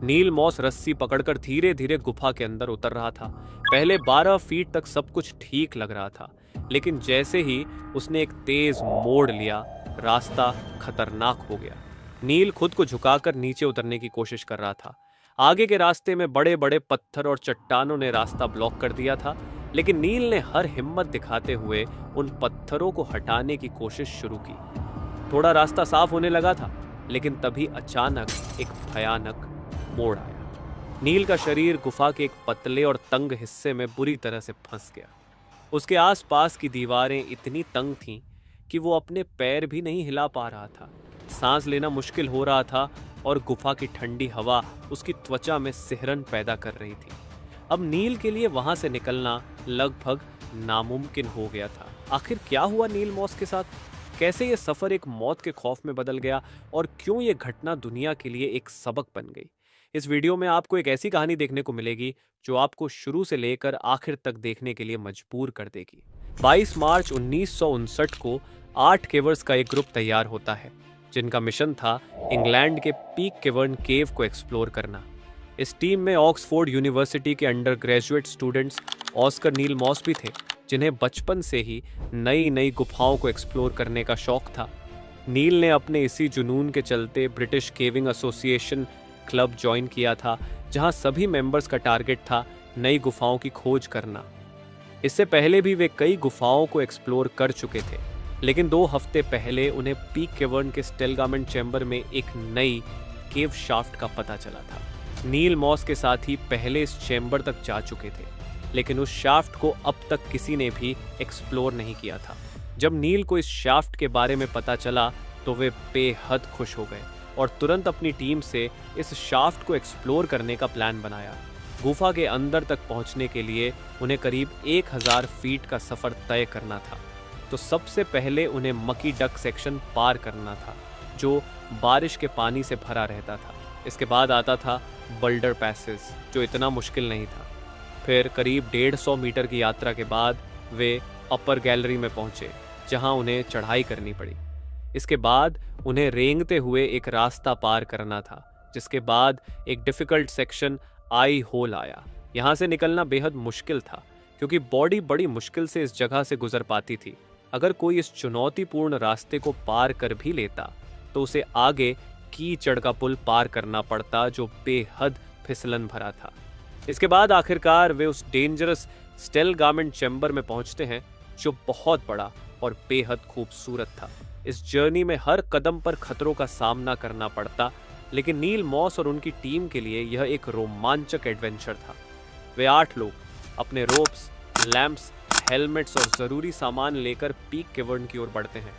नील moss रस्सी पकड़कर धीरे धीरे गुफा के अंदर उतर रहा था। पहले 12 फीट तक सब कुछ ठीक लग रहा था, लेकिन जैसे ही उसने एक तेज मोड़ लिया, रास्ता खतरनाक हो गया। नील खुद को झुकाकर नीचे उतरने की कोशिश कर रहा था। आगे के रास्ते में बड़े बड़े पत्थर और चट्टानों ने रास्ता ब्लॉक कर दिया था, लेकिन नील ने हर हिम्मत दिखाते हुए उन पत्थरों को हटाने की कोशिश शुरू की। थोड़ा रास्ता साफ होने लगा था, लेकिन तभी अचानक एक भयानक मोड़ आया। नील का शरीर गुफा के एक पतले और तंग हिस्से में बुरी तरह से फंस गया। उसके आसपास की दीवारें इतनी तंग थीं कि वो अपने पैर भी नहीं हिला पा रहा था। सांस लेना मुश्किल हो रहा था और गुफा की ठंडी हवा उसकी त्वचा में सिहरन पैदा कर रही थी। अब नील के लिए वहां से निकलना लगभग नामुमकिन हो गया था। आखिर क्या हुआ नील मॉस के साथ? कैसे ये सफर एक मौत के खौफ में बदल गया और क्यों ये घटना दुनिया के लिए एक सबक बन गई? इस वीडियो में आपको एक ऐसी कहानी देखने को मिलेगी जो आपको शुरू से लेकर आखिर तक देखने के लिए मजबूर कर देगी। 22 मार्च 1959 को 8 केवर्स का एक ग्रुप तैयार होता है, जिनका मिशन था इंग्लैंड के पीक केवर्न केव को एक्सप्लोर करना। इस टीम में ऑक्सफोर्ड यूनिवर्सिटी के अंडर ग्रेजुएट स्टूडेंट्स ऑस्कर नील मॉस भी थे, जिन्हें बचपन से ही नई नई गुफाओं को एक्सप्लोर करने का शौक था। नील ने अपने इसी जुनून के चलते British caving association club join किया था, जहां सभी मेंबर्स का टारगेट था नई गुफाओं की खोज करना। इससे पहले भी वे कई गुफाओं को एक्सप्लोर कर चुके थे, लेकिन 2 हफ्ते पहले उन्हें पीक केवर्न के स्टेलगामेंट चैम्बर में एक नई केव शाफ्ट का पता चला था। नील मॉस के साथ ही पहले इस चैम्बर तक जा चुके थे, लेकिन उस शाफ्ट को अब तक किसी ने भी एक्सप्लोर नहीं किया था। जब नील को इस शाफ्ट के बारे में पता चला तो वे बेहद खुश हो गए और तुरंत अपनी टीम से इस शाफ्ट को एक्सप्लोर करने का प्लान बनाया। गुफा के अंदर तक पहुंचने के लिए उन्हें करीब 1000 फीट का सफर तय करना था। तो सबसे पहले उन्हें मकी डक सेक्शन पार करना था, जो बारिश के पानी से भरा रहता था। इसके बाद आता था बल्डर पैसेज, जो इतना मुश्किल नहीं था। फिर करीब 150 मीटर की यात्रा के बाद वे अपर गैलरी में पहुंचे, जहां उन्हें चढ़ाई करनी पड़ी। इसके बाद उन्हें रेंगते हुए एक रास्ता पार करना था, जिसके बाद एक डिफिकल्ट सेक्शन आई होल आया। यहाँ से निकलना बेहद मुश्किल था, क्योंकि बॉडी बड़ी मुश्किल से इस जगह से गुजर पाती थी। अगर कोई इस चुनौतीपूर्ण रास्ते को पार कर भी लेता तो उसे आगे कीचड़ का पुल पार करना पड़ता, जो बेहद फिसलन भरा था। इसके बाद आखिरकार वे उस डेंजरस स्टेलगामेंट चैम्बर में पहुंचते हैं, जो बहुत बड़ा और बेहद खूबसूरत था। इस जर्नी में हर कदम पर खतरों का सामना करना पड़ता, लेकिन नील मॉस और उनकी टीम के लिए यह एक रोमांचक एडवेंचर था। वे 8 लोग अपने रोप्स, लैंप्स, हेलमेट्स और ज़रूरी सामान लेकर पीक केवर्न की ओर बढ़ते हैं।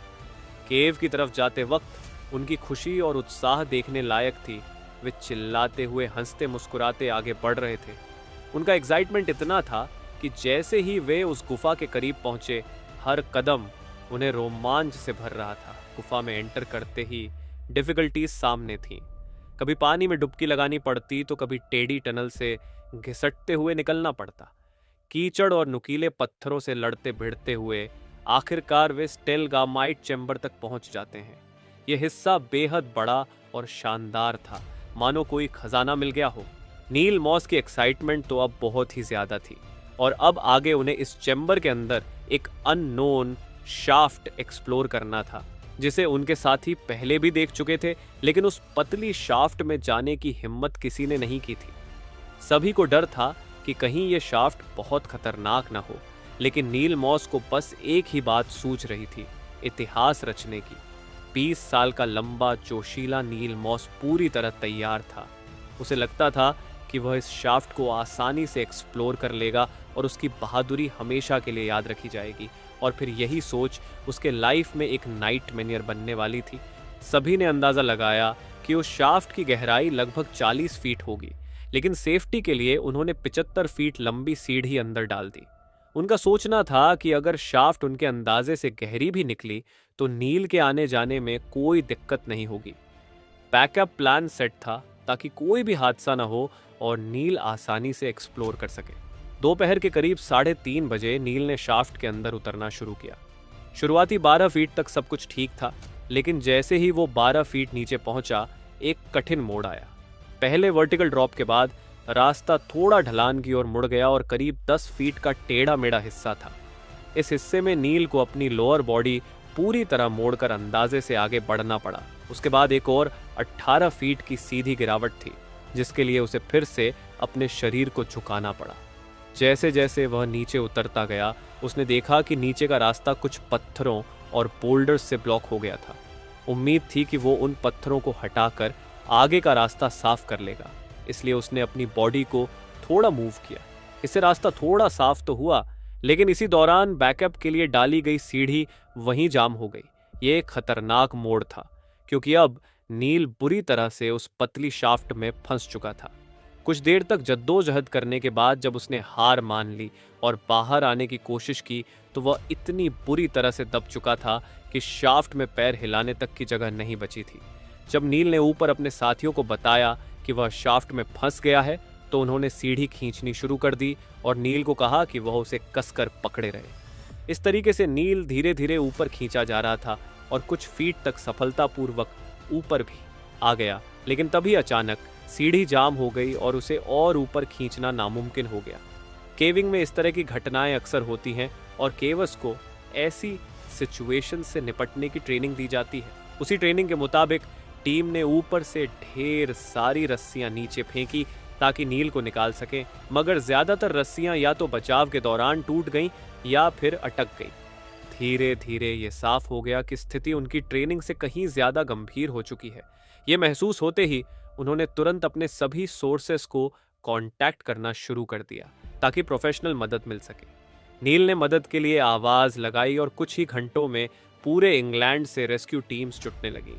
केव की तरफ जाते वक्त उनकी खुशी और उत्साह देखने लायक थी। वे चिल्लाते हुए, हंसते मुस्कुराते आगे बढ़ रहे थे। उनका एक्साइटमेंट इतना था कि जैसे ही वे उस गुफा के करीब पहुंचे, हर कदम उन्हें रोमांच से भर रहा था। गुफा में एंटर करते ही डिफिकल्टीज सामने थीं। कभी पानी में डुबकी लगानी पड़ती तो कभी टेढ़ी टनल से घिसटते हुए निकलना पड़ता। कीचड़ और नुकीले पत्थरों से लड़ते भिड़ते हुए आखिरकार वे स्टेलगामाइट चैम्बर तक पहुंच जाते हैं। यह हिस्सा बेहद बड़ा और शानदार था, मानो कोई खजाना मिल गया हो। नील मॉस की एक्साइटमेंट तो अब बहुत ही ज्यादा थी, और अब आगे उन्हें इस चैम्बर के अंदर एक अननोन शाफ्ट एक्सप्लोर करना था, जिसे उनके साथी पहले भी देख चुके थे, लेकिन उस पतली शाफ्ट में जाने की हिम्मत किसी ने नहीं की थी। सभी को डर था कि कहीं यह शाफ्ट बहुत खतरनाक ना हो, लेकिन नील मॉस को बस एक ही बात सूझ रही थी, इतिहास रचने की। 20 साल का लंबा जोशीला नील मॉस पूरी तरह तैयार था। उसे लगता था कि वह इस शाफ्ट को आसानी से एक्सप्लोर कर लेगा और उसकी बहादुरी हमेशा के लिए याद रखी जाएगी। और फिर यही सोच उसके लाइफ में एक नाइटमेयर बनने वाली थी। सभी ने अंदाज़ा लगाया कि उस शाफ्ट की गहराई लगभग 40 फीट होगी, लेकिन सेफ्टी के लिए उन्होंने 75 फीट लंबी सीढ़ी अंदर डाल दी। उनका सोचना था कि अगर शाफ्ट उनके अंदाजे से गहरी भी निकली तो नील के आने जाने में कोई दिक्कत नहीं होगी। बैकअप प्लान सेट था ताकि कोई भी हादसा न हो और नील आसानी से एक्सप्लोर कर सके। दोपहर के करीब 3:30 बजे नील ने शाफ्ट के अंदर उतरना शुरू किया। शुरुआती 12 फीट तक सब कुछ ठीक था, लेकिन जैसे ही वो 12 फीट नीचे पहुंचा, एक कठिन मोड़ आया। पहले वर्टिकल ड्रॉप के बाद रास्ता थोड़ा ढलान की ओर मुड़ गया और करीब 10 फीट का टेढ़ा मेढ़ा हिस्सा था। इस हिस्से में नील को अपनी लोअर बॉडी पूरी तरह मोड़कर अंदाजे से आगे बढ़ना पड़ा। उसके बाद एक और 18 फीट की सीधी गिरावट थी, जिसके लिए उसे फिर से अपने शरीर को झुकाना पड़ा। जैसे जैसे वह नीचे उतरता गया, उसने देखा कि नीचे का रास्ता कुछ पत्थरों और बोल्डर्स से ब्लॉक हो गया था। उम्मीद थी कि वो उन पत्थरों को हटाकर आगे का रास्ता साफ कर लेगा, इसलिए उसने अपनी बॉडी को थोड़ा मूव किया। इससे रास्ता थोड़ा साफ तो हुआ, लेकिन इसी दौरान बैकअप के लिए डाली गई सीढ़ी वहीं जाम हो गई। ये एक खतरनाक मोड़ था, क्योंकि अब नील बुरी तरह से उस पतली शाफ्ट में फंस चुका था। कुछ देर तक जद्दोजहद करने के बाद जब उसने हार मान ली और बाहर आने की कोशिश की, तो वह इतनी बुरी तरह से दब चुका था कि शाफ्ट में पैर हिलाने तक की जगह नहीं बची थी। जब नील ने ऊपर अपने साथियों को बताया कि वह शाफ्ट में फंस गया है, तो उन्होंने सीढ़ी खींचनी शुरू कर दी और नील को कहा कि वह उसे कसकर पकड़े रहे। इस तरीके से नील धीरे धीरे ऊपर खींचा जा रहा था और कुछ फीट तक सफलतापूर्वक ऊपर भी आ गया, लेकिन तभी अचानक सीढ़ी जाम हो गई और उसे और ऊपर खींचना नामुमकिन हो गया। केविंग में इस तरह की घटनाएं अक्सर होती हैं और केवर्स को ऐसी सिचुएशन से निपटने की ट्रेनिंग दी जाती है। उसी ट्रेनिंग के मुताबिक टीम ने ऊपर से ढेर सारी रस्सियां नीचे फेंकी ताकि नील को निकाल सके, मगर ज्यादातर रस्सियां या तो बचाव के दौरान टूट गईं या फिर अटक गईं। धीरे धीरे ये साफ हो गया कि स्थिति उनकी ट्रेनिंग से कहीं ज्यादा गंभीर हो चुकी है। ये महसूस होते ही उन्होंने तुरंत अपने सभी सोर्सेस को कांटेक्ट करना शुरू कर दिया ताकि प्रोफेशनल मदद मिल सके। नील ने मदद के लिए आवाज लगाई और कुछ ही घंटों में पूरे इंग्लैंड से रेस्क्यू टीम्स जुटने लगी।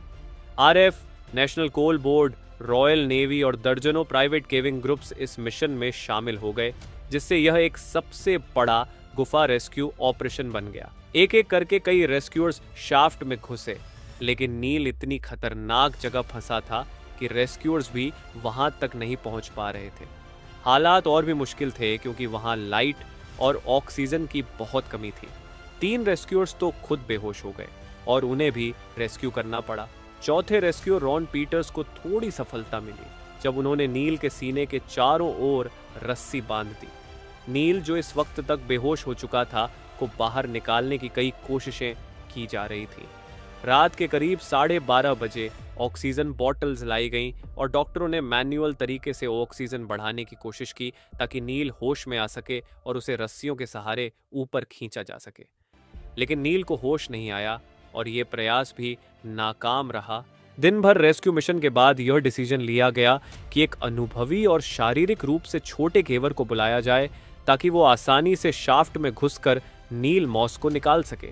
RF, national coal board, royal navy और दर्जनों प्राइवेट केविंग ग्रुप्स इस मिशन में शामिल हो गए, जिससे यह एक सबसे बड़ा गुफा रेस्क्यू ऑपरेशन बन गया। एक एक करके कई रेस्क्यूअर्स शाफ्ट में घुसे, लेकिन नील इतनी खतरनाक जगह फंसा था कि रेस्क्यूअर्स भी वहां तक नहीं पहुंच पा रहे थे। हालात और भी मुश्किल थे क्योंकि वहां लाइट और ऑक्सीजन की बहुत कमी थी। 3 रेस्क्यूअर्स तो खुद बेहोश हो गए और उन्हें भी रेस्क्यू करना पड़ा। चौथे रेस्क्यूअर रॉन पीटर्स को थोड़ी सफलता मिली जब उन्होंने नील के सीने के चारों ओर रस्सी बांध दी। नील, जो इस वक्त तक बेहोश हो चुका था, को बाहर निकालने की कई कोशिशें की जा रही थी। रात के करीब 12:30 बजे ऑक्सीजन बॉटल्स लाई गईं और डॉक्टरों ने मैन्युअल तरीके से ऑक्सीजन बढ़ाने की कोशिश की ताकि नील होश में आ सके और उसे रस्सियों के सहारे ऊपर खींचा जा सके। लेकिन नील को होश नहीं आया और ये प्रयास भी नाकाम रहा। दिन भर रेस्क्यू मिशन के बाद यह डिसीजन लिया गया कि एक अनुभवी और शारीरिक रूप से छोटे केवर को बुलाया जाए ताकि वो आसानी से शाफ्ट में घुसकर नील मॉस को निकाल सके।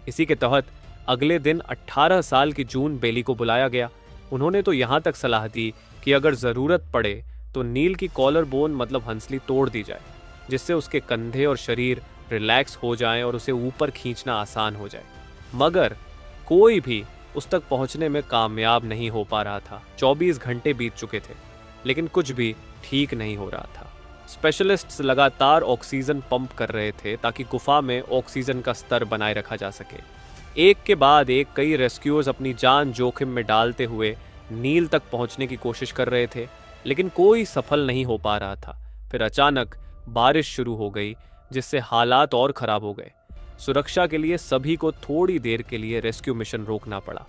इसी के तहत अगले दिन 18 साल की जून बेली को बुलाया गया। उन्होंने तो यहाँ तक सलाह दी कि अगर ज़रूरत पड़े तो नील की कॉलर बोन मतलब हंसली तोड़ दी जाए, जिससे उसके कंधे और शरीर रिलैक्स हो जाएं और उसे ऊपर खींचना आसान हो जाए। मगर कोई भी उस तक पहुंचने में कामयाब नहीं हो पा रहा था। 24 घंटे बीत चुके थे, लेकिन कुछ भी ठीक नहीं हो रहा था। स्पेशलिस्ट्स लगातार ऑक्सीजन पंप कर रहे थे ताकि गुफा में ऑक्सीजन का स्तर बनाए रखा जा सके। एक के बाद एक कई रेस्क्यूअर्स अपनी जान जोखिम में डालते हुए नील तक पहुंचने की कोशिश कर रहे थे, लेकिन कोई सफल नहीं हो पा रहा था। फिर अचानक बारिश शुरू हो गई, जिससे हालात और खराब हो गए। सुरक्षा के लिए सभी को थोड़ी देर के लिए रेस्क्यू मिशन रोकना पड़ा।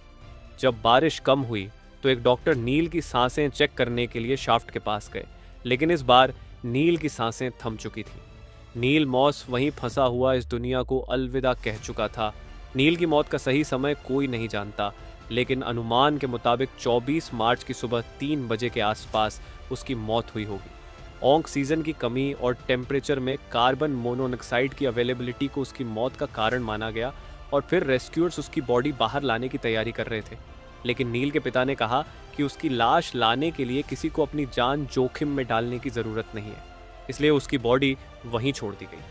जब बारिश कम हुई तो एक डॉक्टर नील की सांसें चेक करने के लिए शाफ्ट के पास गए, लेकिन इस बार नील की सांसें थम चुकी थीं। नील मॉस वहीं फंसा हुआ इस दुनिया को अलविदा कह चुका था। नील की मौत का सही समय कोई नहीं जानता, लेकिन अनुमान के मुताबिक 24 मार्च की सुबह 3 बजे के आसपास उसकी मौत हुई होगी। ऑक्सीजन की कमी और टेम्परेचर में कार्बन मोनोऑक्साइड की अवेलेबिलिटी को उसकी मौत का कारण माना गया और फिर रेस्क्यूअर्स उसकी बॉडी बाहर लाने की तैयारी कर रहे थे। लेकिन नील के पिता ने कहा कि उसकी लाश लाने के लिए किसी को अपनी जान जोखिम में डालने की ज़रूरत नहीं है, इसलिए उसकी बॉडी वहीं छोड़ दी गई।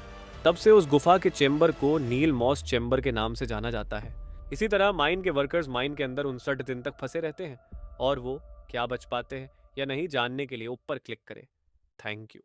तब से उस गुफा के चेंबर को नील मॉस चेंबर के नाम से जाना जाता है। इसी तरह माइन के वर्कर्स माइन के अंदर 59 दिन तक फंसे रहते हैं और वो क्या बच पाते हैं या नहीं जानने के लिए ऊपर क्लिक करें। Thank you.